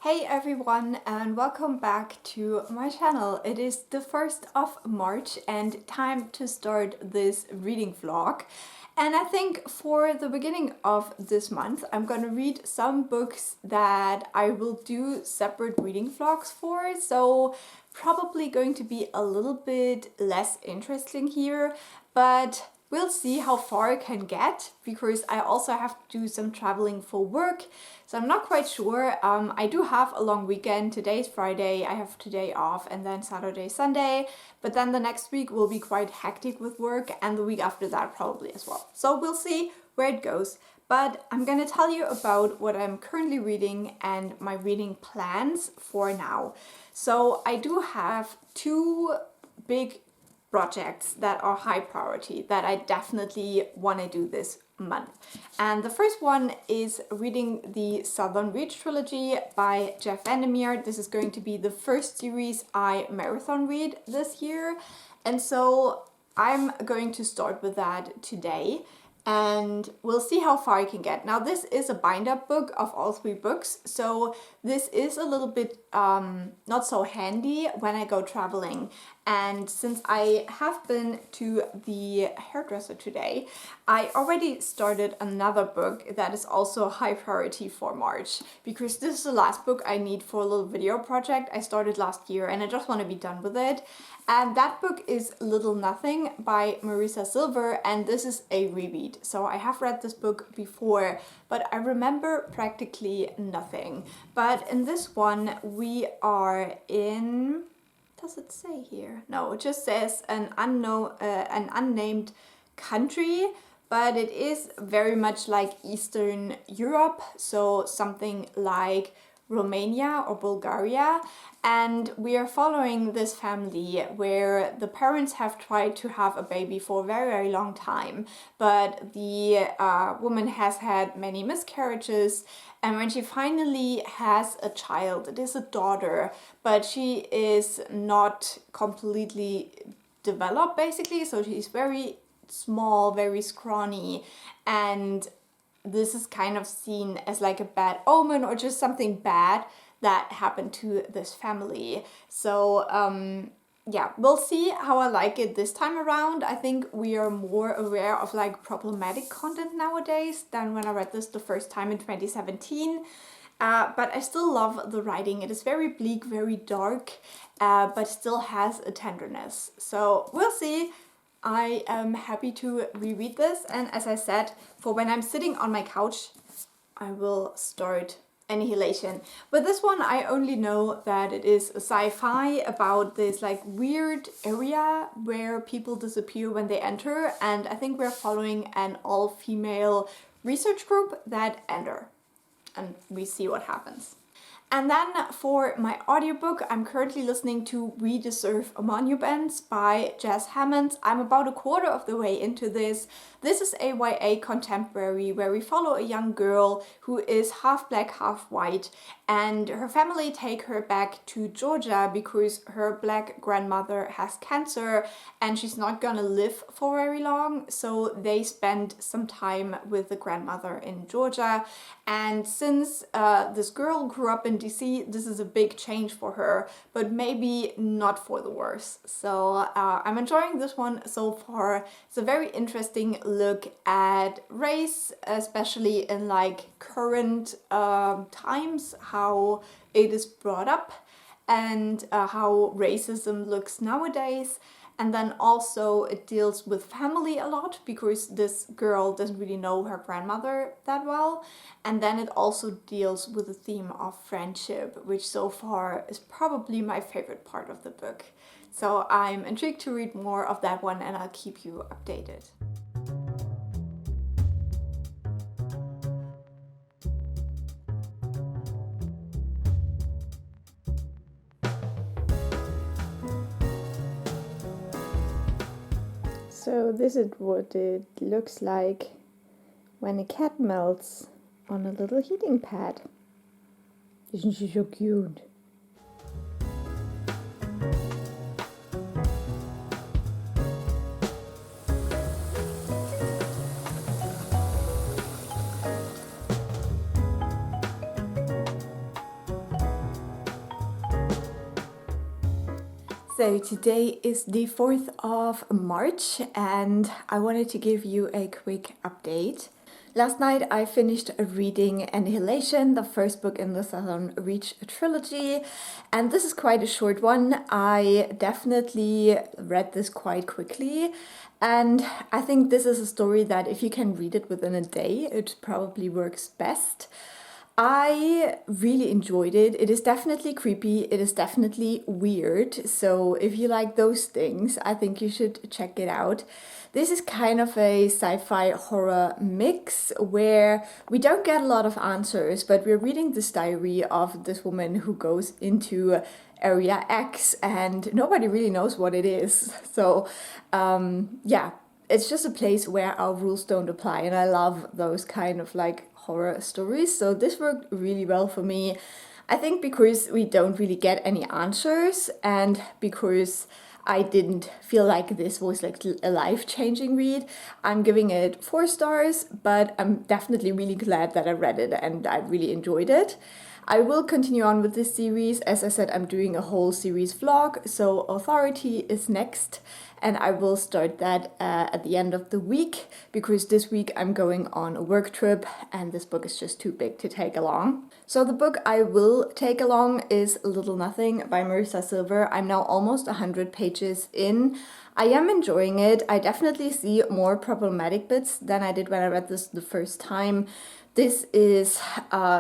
Hey everyone, and welcome back to my channel. It is the 1st of March and time to start this reading vlog. And I think for the beginning of this month, I'm gonna read some books that I will do separate reading vlogs for. So probably going to be a little bit less interesting here, but we'll see how far I can get because I also have to do some traveling for work. So I'm not quite sure. I do have a long weekend. Today's Friday, I have today off, and then Saturday, Sunday. But then the next week will be quite hectic with work, and the week after that probably as well. So we'll see where it goes. But I'm gonna tell you about what I'm currently reading and my reading plans for now. So I do have two big projects that are high priority that I definitely want to do this month. And the first one is reading the Southern Reach trilogy by Jeff Vandermeer. This is going to be the first series I marathon read this year. And so I'm going to start with that today. And we'll see how far I can get. Now this is a bind-up book of all three books, so this is a little bit not so handy when I go traveling. And since I have been to the hairdresser today, I already started another book that is also a high priority for March, because this is the last book I need for a little video project I started last year and I just want to be done with it. And that book is Little Nothing by Marisa Silver, and this is a reread. So I have read this book before, but I remember practically nothing. But in this one we are in... Does it say here? No, it just says an unnamed country, but it is very much like Eastern Europe, so something like Romania or Bulgaria. And we are following this family where the parents have tried to have a baby for a very, very long time, but the woman has had many miscarriages. And when she finally has a child, it is a daughter, but she is not completely developed basically. So she's very small, very scrawny, and this is kind of seen as like a bad omen or just something bad that happened to this family. So yeah, we'll see how I like it this time around. I think we are more aware of like problematic content nowadays than when I read this the first time in 2017. But I still love the writing. It is very bleak, very dark, but still has a tenderness. So we'll see. I am happy to reread this, and as I said, for when I'm sitting on my couch, I will start Annihilation. But this one I only know that it is a sci-fi about this like weird area where people disappear when they enter, and I think we're following an all-female research group that enter, and we see what happens. And then for my audiobook, I'm currently listening to We Deserve Monuments by Jess Hammonds. I'm about a quarter of the way into this. This is a YA contemporary where we follow a young girl who is half black, half white, and her family take her back to Georgia because her black grandmother has cancer and she's not gonna live for very long. So they spend some time with the grandmother in Georgia. And since this girl grew up in DC, this is a big change for her, but maybe not for the worse. So I'm enjoying this one so far. It's a very interesting look at race, especially in like current times, how it is brought up and how racism looks nowadays. And then also it deals with family a lot because this girl doesn't really know her grandmother that well. And then it also deals with the theme of friendship, which so far is probably my favorite part of the book. So I'm intrigued to read more of that one, and I'll keep you updated. So this is what it looks like when a cat melts on a little heating pad. Isn't she so cute? So today is the 4th of March and I wanted to give you a quick update. Last night I finished reading Annihilation, the first book in the Southern Reach trilogy, and this is quite a short one. I definitely read this quite quickly, and I think this is a story that if you can read it within a day, it probably works best. I really enjoyed it. It is definitely creepy, it is definitely weird, so if you like those things, I think you should check it out. This is kind of a sci-fi horror mix where we don't get a lot of answers, but we're reading this diary of this woman who goes into Area X and nobody really knows what it is. So yeah, it's just a place where our rules don't apply, and I love those kind of like horror stories, so this worked really well for me. I think because we don't really get any answers and because I didn't feel like this was like a life-changing read, I'm giving it 4 stars, but I'm definitely really glad that I read it and I really enjoyed it. I will continue on with this series. As I said, I'm doing a whole series vlog, so Authority is next, and I will start that at the end of the week, because this week I'm going on a work trip and this book is just too big to take along. So the book I will take along is Little Nothing by Marisa Silver. I'm now almost 100 pages in. I am enjoying it. I definitely see more problematic bits than I did when I read this the first time. This is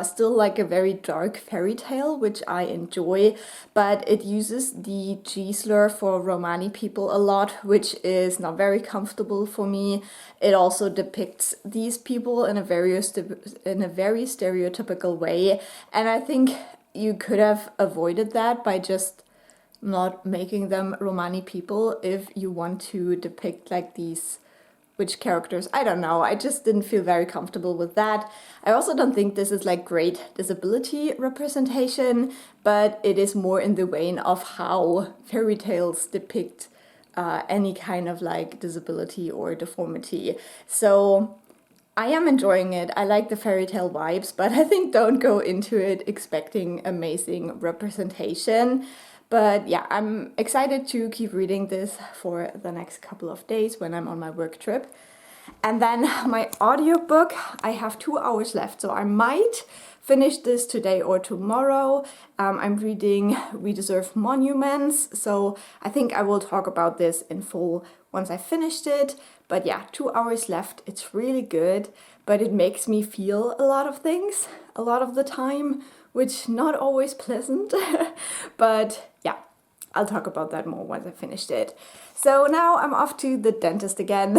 still like a very dark fairy tale, which I enjoy, but it uses the G slur for Romani people a lot, which is not very comfortable for me. It also depicts these people in a very stereotypical way, and I think you could have avoided that by just not making them Romani people if you want to depict like these witch characters. I don't know, I just didn't feel very comfortable with that. I also don't think this is like great disability representation, but it is more in the vein of how fairy tales depict any kind of like disability or deformity. So I am enjoying it. I like the fairy tale vibes, but I think don't go into it expecting amazing representation. But yeah, I'm excited to keep reading this for the next couple of days when I'm on my work trip. And then my audiobook, I have 2 hours left, so I might finish this today or tomorrow. I'm reading We Deserve Monuments, so I think I will talk about this in full once I finished it. But yeah, 2 hours left. It's really good, but it makes me feel a lot of things a lot of the time, which not always pleasant. But yeah, I'll talk about that more once I finished it. So now I'm off to the dentist again,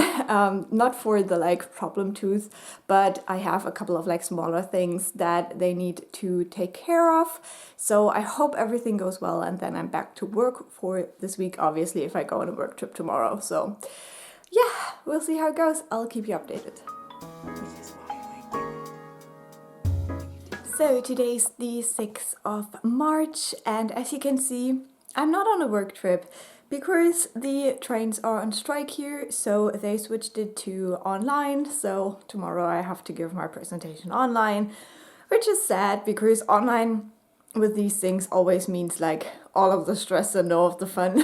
not for the like problem tooth, but I have a couple of like smaller things that they need to take care of. So I hope everything goes well, and then I'm back to work for this week, obviously, if I go on a work trip tomorrow. So yeah, we'll see how it goes. I'll keep you updated. So today's the 6th of March, and as you can see, I'm not on a work trip because the trains are on strike here, so they switched it to online. So tomorrow I have to give my presentation online, which is sad because online with these things always means like all of the stress and all of the fun.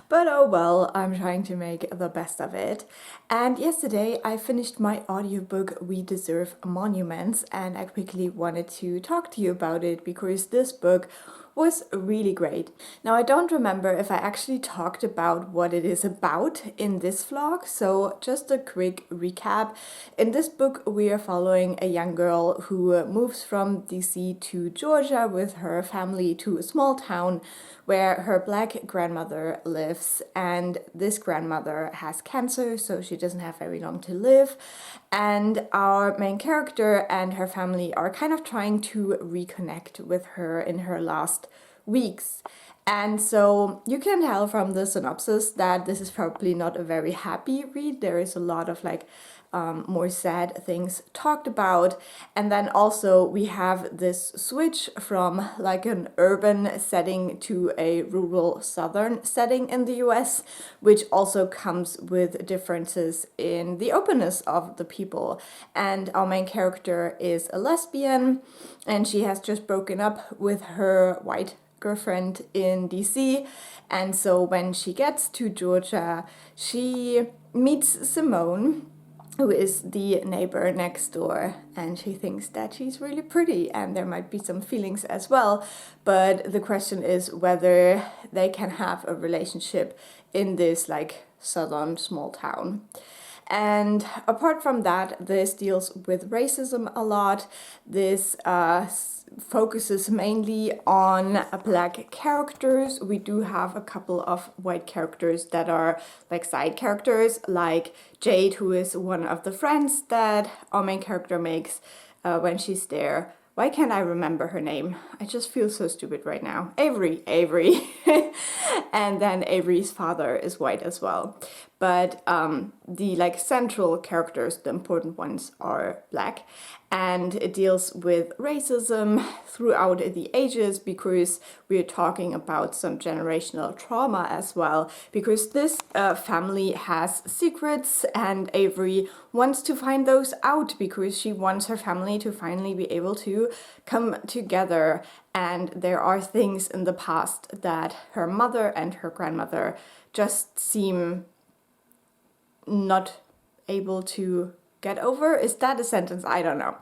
But oh well, I'm trying to make the best of it. And yesterday I finished my audiobook We Deserve Monuments, and I quickly wanted to talk to you about it because this book was really great. Now I don't remember if I actually talked about what it is about in this vlog, so just a quick recap. In this book we are following a young girl who moves from DC to Georgia with her family to a small town where her black grandmother lives, and this grandmother has cancer, so she doesn't have very long to live, and our main character and her family are kind of trying to reconnect with her in her last weeks. And so you can tell from the synopsis that this is probably not a very happy read. There is a lot of like more sad things talked about. And then also we have this switch from like an urban setting to a rural southern setting in the US, which also comes with differences in the openness of the people. And our main character is a lesbian, and she has just broken up with her white ex-girlfriend in DC. And so when she gets to Georgia, she meets Simone, who is the neighbor next door, and she thinks that she's really pretty, and there might be some feelings as well, but the question is whether they can have a relationship in this like southern small town. And apart from that, this deals with racism a lot. This focuses mainly on black characters. We do have a couple of white characters that are like side characters, like Jade, who is one of the friends that our main character makes when she's there. Why can't I remember her name? I just feel so stupid right now. Avery. And then Avery's father is white as well. But the like central characters, the important ones, are black. And it deals with racism throughout the ages, because we're talking about some generational trauma as well. Because this family has secrets, and Avery wants to find those out because she wants her family to finally be able to come together. And there are things in the past that her mother and her grandmother just seem not able to get over. Is that a sentence? I don't know.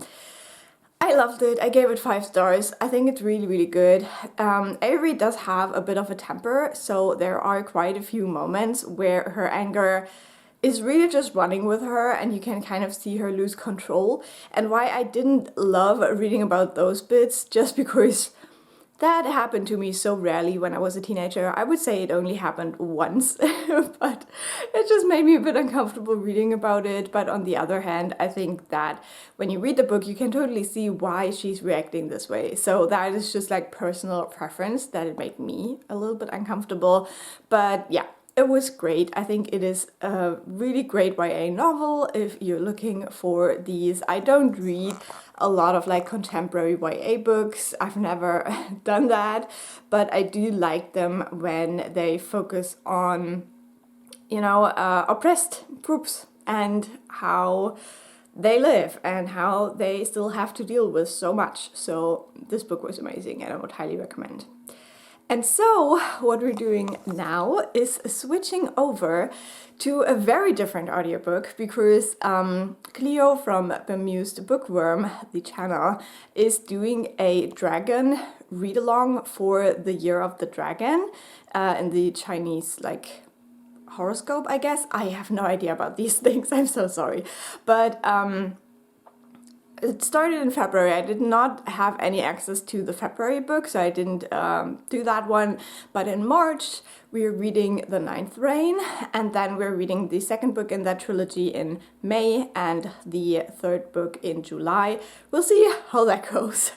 I loved it. I gave it 5 stars. I think it's really, really good. Avery does have a bit of a temper, so there are quite a few moments where her anger is really just running with her, and you can kind of see her lose control. And why I didn't love reading about those bits, just because that happened to me so rarely when I was a teenager. I would say it only happened once, but it just made me a bit uncomfortable reading about it. But on the other hand, I think that when you read the book, you can totally see why she's reacting this way. So that is just like personal preference that it made me a little bit uncomfortable. But yeah, it was great. I think it is a really great YA novel if you're looking for these. I don't read a lot of like contemporary YA books. I've never done that, but I do like them when they focus on, you know, oppressed groups and how they live and how they still have to deal with so much. So this book was amazing and I would highly recommend. And so what we're doing now is switching over to a very different audiobook, because Cleo from Bemused Bookworm, the channel, is doing a dragon read-along for the Year of the Dragon in the Chinese like horoscope, I guess. I have no idea about these things, I'm so sorry. But it started in February. I did not have any access to the February book, so I didn't do that one. But in March, we're reading The Ninth Reign, and then we're reading the second book in that trilogy in May, and the third book in July. We'll see how that goes.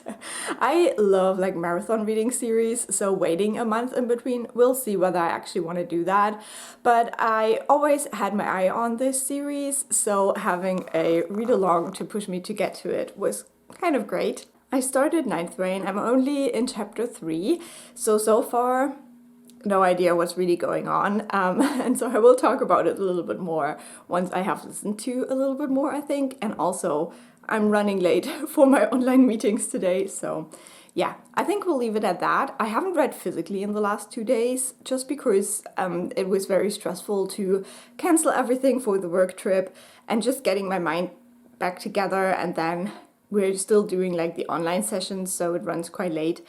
I love like marathon reading series, so waiting a month in between, we'll see whether I actually want to do that. But I always had my eye on this series, so having a read-along to push me to get to it was kind of great. I started Ninth Reign. I'm only in chapter 3, so far no idea what's really going on, and so I will talk about it a little bit more once I have listened to a little bit more, I think. And also I'm running late for my online meetings today, so yeah, I think we'll leave it at that. I haven't read physically in the last 2 days, just because it was very stressful to cancel everything for the work trip and just getting my mind back together, and then we're still doing like the online sessions, so it runs quite late.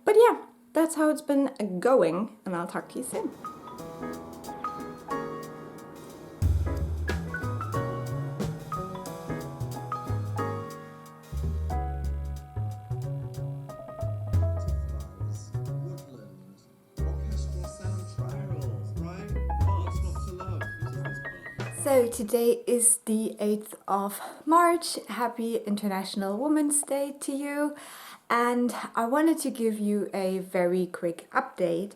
But yeah, that's how it's been going, and I'll talk to you soon. So today is the 8th of March. Happy International Women's Day to you. And I wanted to give you a very quick update.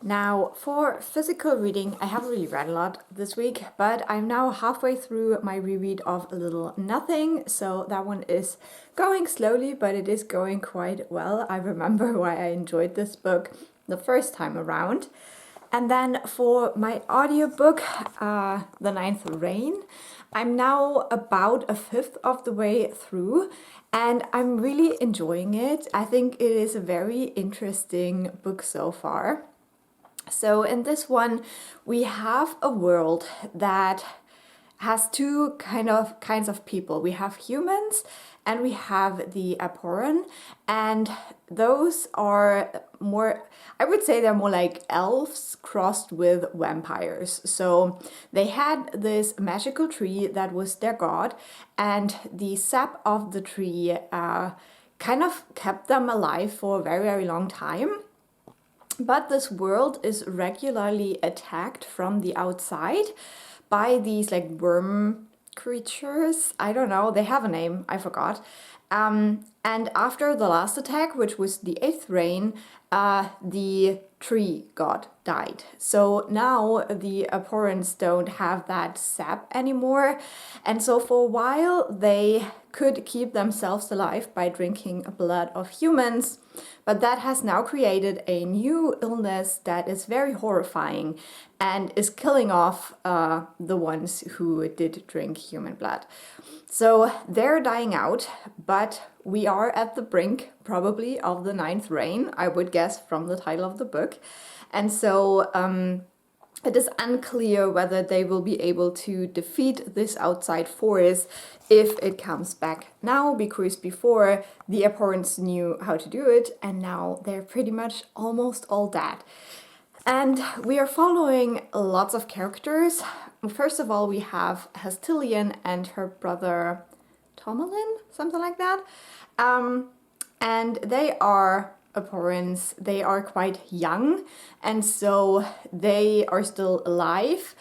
Now, for physical reading, I haven't really read a lot this week, but I'm now halfway through my reread of A Little Nothing. So that one is going slowly, but it is going quite well. I remember why I enjoyed this book the first time around. And then for my audiobook, The Ninth Reign, I'm now about a fifth of the way through and I'm really enjoying it. I think it is a very interesting book so far. So in this one, we have a world that has two kinds of people. We have humans and we have the Aporan, and those are more, I would say they're more like elves crossed with vampires. So they had this magical tree that was their god, and the sap of the tree kind of kept them alive for a very, very long time. But this world is regularly attacked from the outside by these like worm creatures. I don't know, they have a name, I forgot. And after the last attack, which was the 8th reign, the tree god died. So now the Abhorrents don't have that sap anymore. And so for a while they could keep themselves alive by drinking blood of humans. But that has now created a new illness that is very horrifying and is killing off the ones who did drink human blood. So they're dying out, but we are at the brink probably of the 9th reign, I would guess from the title of the book. And so it is unclear whether they will be able to defeat this outside force if it comes back now, because before the Abhorrents knew how to do it and now they're pretty much almost all dead. And we are following lots of characters. First of all, we have Hastilian and her brother Tomalin, something like that. And they are Abhorrents. They are quite young, and so they are still alive,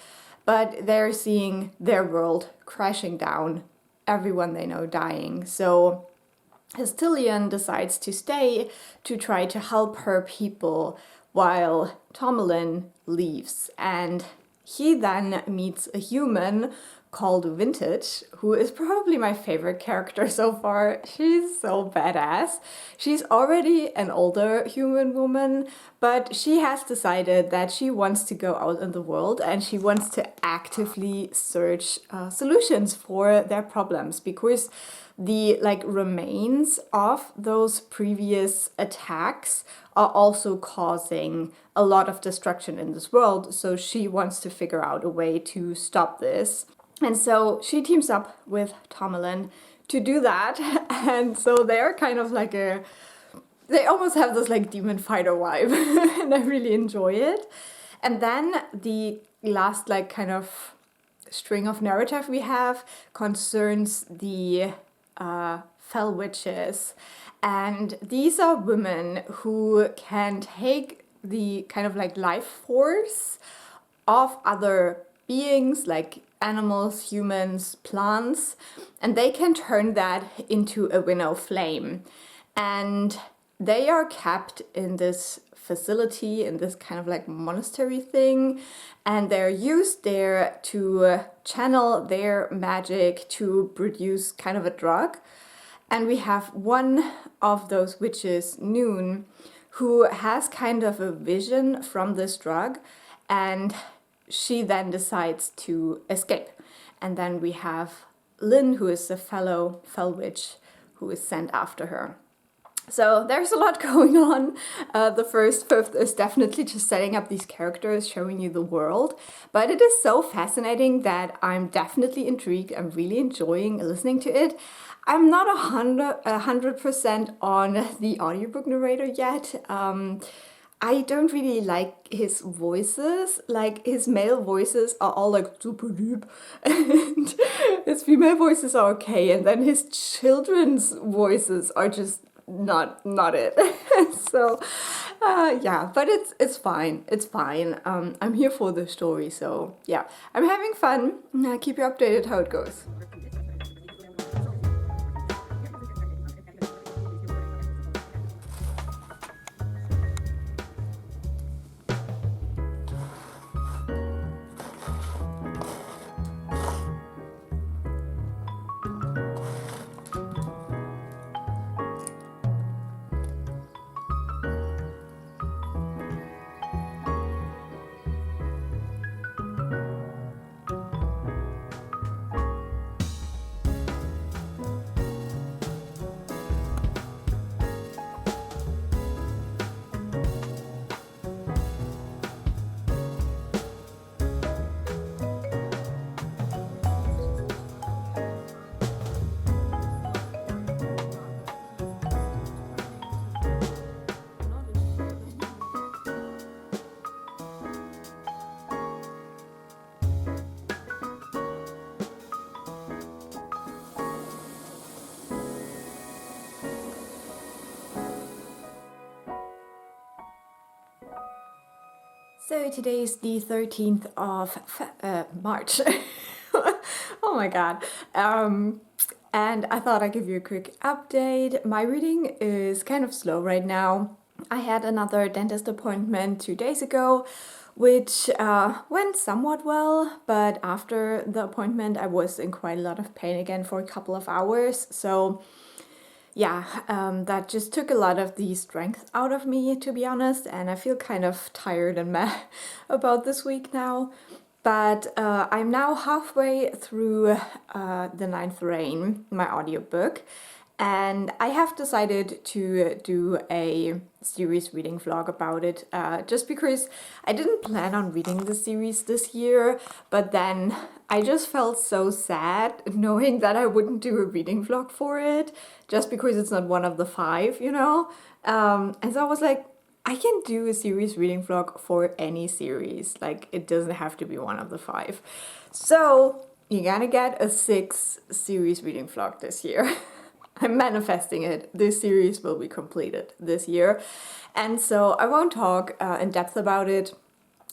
but they're seeing their world crashing down, everyone they know dying. So Hastilian decides to stay to try to help her people while Tomalin leaves, and he then meets a human called Vintage, who is probably my favorite character so far. She's so badass. She's already an older human woman, but she has decided that she wants to go out in the world and she wants to actively search solutions for their problems, because the remains of those previous attacks are also causing a lot of destruction in this world. So she wants to figure out a way to stop this. And so she teams up with Tomalin to do that. And so they're kind of like they almost have this like demon fighter vibe and I really enjoy it. And then the last like kind of string of narrative we have concerns the fell witches. And these are women who can take the kind of like life force of other beings like animals, humans, plants, and they can turn that into a winnow flame. And they are kept in this facility, in this kind of like monastery thing, and they're used there to channel their magic to produce kind of a drug. And we have one of those witches, Noon, who has kind of a vision from this drug, and she then decides to escape. And then we have Lynn, who is a fellow fell witch, who is sent after her. So there's a lot going on. The first fifth is definitely just setting up these characters, showing you the world. But it is so fascinating that I'm definitely intrigued. I'm really enjoying listening to it. I'm not 100% on the audiobook narrator yet. I don't really like his voices. Like, his male voices are all like super deep and his female voices are okay, and then his children's voices are just not it. So yeah, but it's fine. I'm here for the story, so yeah, I'm having fun. I'll keep you updated how it goes. So today is the 13th of March. Oh my god. And I thought I'd give you a quick update. My reading is kind of slow right now. I had another dentist appointment 2 days ago, which went somewhat well, but after the appointment I was in quite a lot of pain again for a couple of hours. So yeah, that just took a lot of the strength out of me, to be honest, and I feel kind of tired and meh about this week now. But I'm now halfway through The Ninth Rain, my audiobook, and I have decided to do a series reading vlog about it, just because I didn't plan on reading the series this year, but then I just felt so sad knowing that I wouldn't do a reading vlog for it, just because it's not one of the 5, you know? And so I was like, I can do a series reading vlog for any series, like it doesn't have to be one of the 5. So you're gonna get a 6 series reading vlog this year. I'm manifesting it. This series will be completed this year. And so I won't talk in depth about it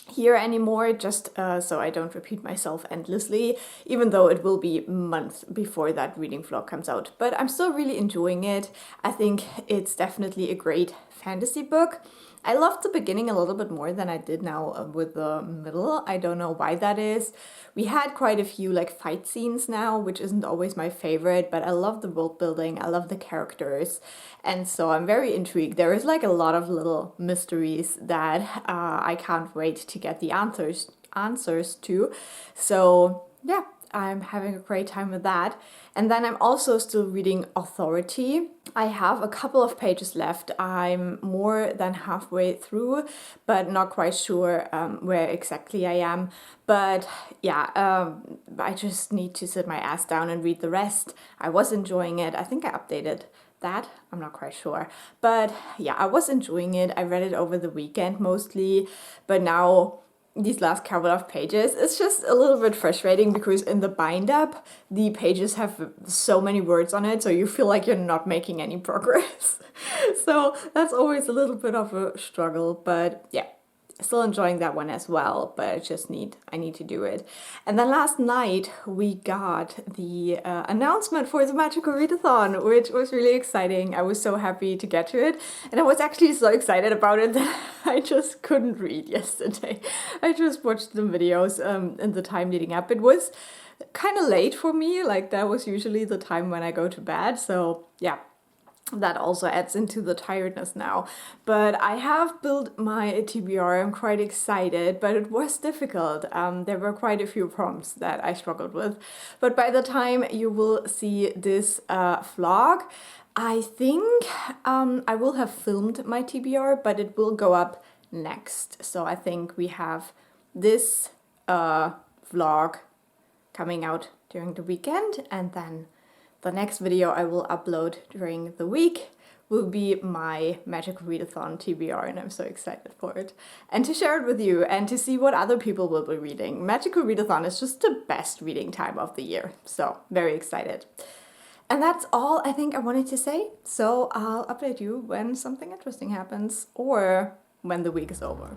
here anymore, just so I don't repeat myself endlessly, even though it will be months before that reading vlog comes out. But I'm still really enjoying it. I think it's definitely a great fantasy book. I loved the beginning a little bit more than I did now with the middle. I don't know why that is. We had quite a few like fight scenes now, which isn't always my favorite, but I love the world building, I love the characters, and so I'm very intrigued. There is like a lot of little mysteries that I can't wait to get the answers to. So yeah, I'm having a great time with that. And then I'm also still reading Authority. I have a couple of pages left. I'm more than halfway through, but not quite sure where exactly I am. But yeah, I just need to sit my ass down and read the rest. I was enjoying it. I think I updated that. I'm not quite sure. But yeah, I was enjoying it. I read it over the weekend mostly, but now these last couple of pages, it's just a little bit frustrating because in the bind up, the pages have so many words on it, so you feel like you're not making any progress. So that's always a little bit of a struggle, but yeah, still enjoying that one as well, but I need to do it. And then last night we got the announcement for the Magical Readathon, which was really exciting. I was so happy to get to it, and I was actually so excited about it that I just couldn't read yesterday. I just watched the videos in the time leading up. It was kind of late for me, like that was usually the time when I go to bed, so yeah. That also adds into the tiredness now. But I have built my TBR, I'm quite excited, but it was difficult. There were quite a few prompts that I struggled with. But by the time you will see this vlog, I think I will have filmed my TBR, but it will go up next. So I think we have this vlog coming out during the weekend, and then the next video I will upload during the week will be my Magical Readathon TBR, and I'm so excited for it. And to share it with you and to see what other people will be reading. Magical Readathon is just the best reading time of the year, so very excited. And that's all I think I wanted to say, so I'll update you when something interesting happens or when the week is over.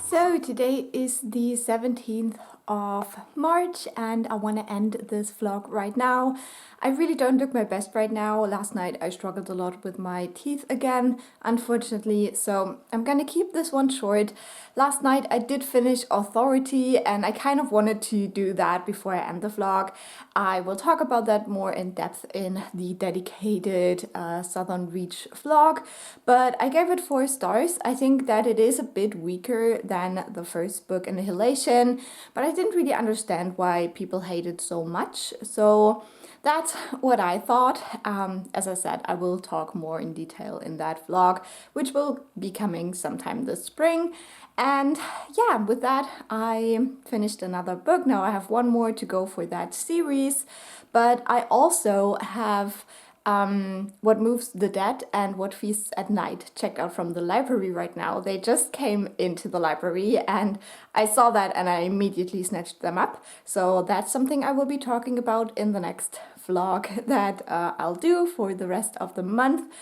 So today is the 17th of March and I want to end this vlog right now. I really don't look my best right now. Last night I struggled a lot with my teeth again, unfortunately, so I'm gonna keep this one short. Last night I did finish Authority and I kind of wanted to do that before I end the vlog. I will talk about that more in depth in the dedicated Southern Reach vlog, but I gave it 4 stars. I think that it is a bit weaker than the first book, Annihilation, but I didn't really understand why people hate it so much. So that's what I thought. As I said, I will talk more in detail in that vlog, which will be coming sometime this spring. And yeah, with that, I finished another book. Now I have one more to go for that series, but I also have What Moves the Dead and What Feasts at Night checked out from the library right now. They just came into the library and I saw that and I immediately snatched them up. So that's something I will be talking about in the next vlog that I'll do for the rest of the month.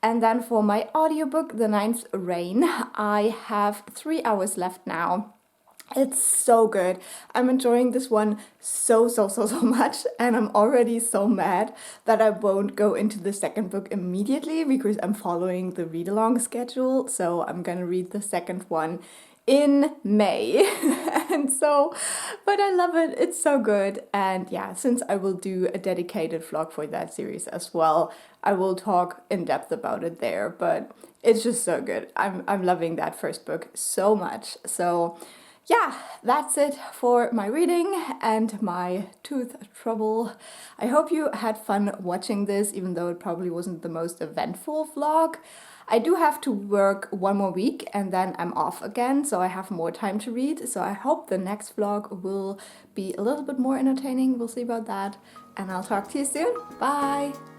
And then for my audiobook, The Ninth Rain, I have 3 hours left now. It's so good. I'm enjoying this one so much, and I'm already so mad that I won't go into the second book immediately because I'm following the read-along schedule. So I'm gonna read the second one in May. And so, but I love it. It's so good. And yeah, since I will do a dedicated vlog for that series as well, I will talk in depth about it there. But it's just so good. I'm loving that first book so much. So yeah, that's it for my reading and my tooth trouble. I hope you had fun watching this, even though it probably wasn't the most eventful vlog. I do have to work one more week and then I'm off again, so I have more time to read. So I hope the next vlog will be a little bit more entertaining. We'll see about that. And I'll talk to you soon. Bye!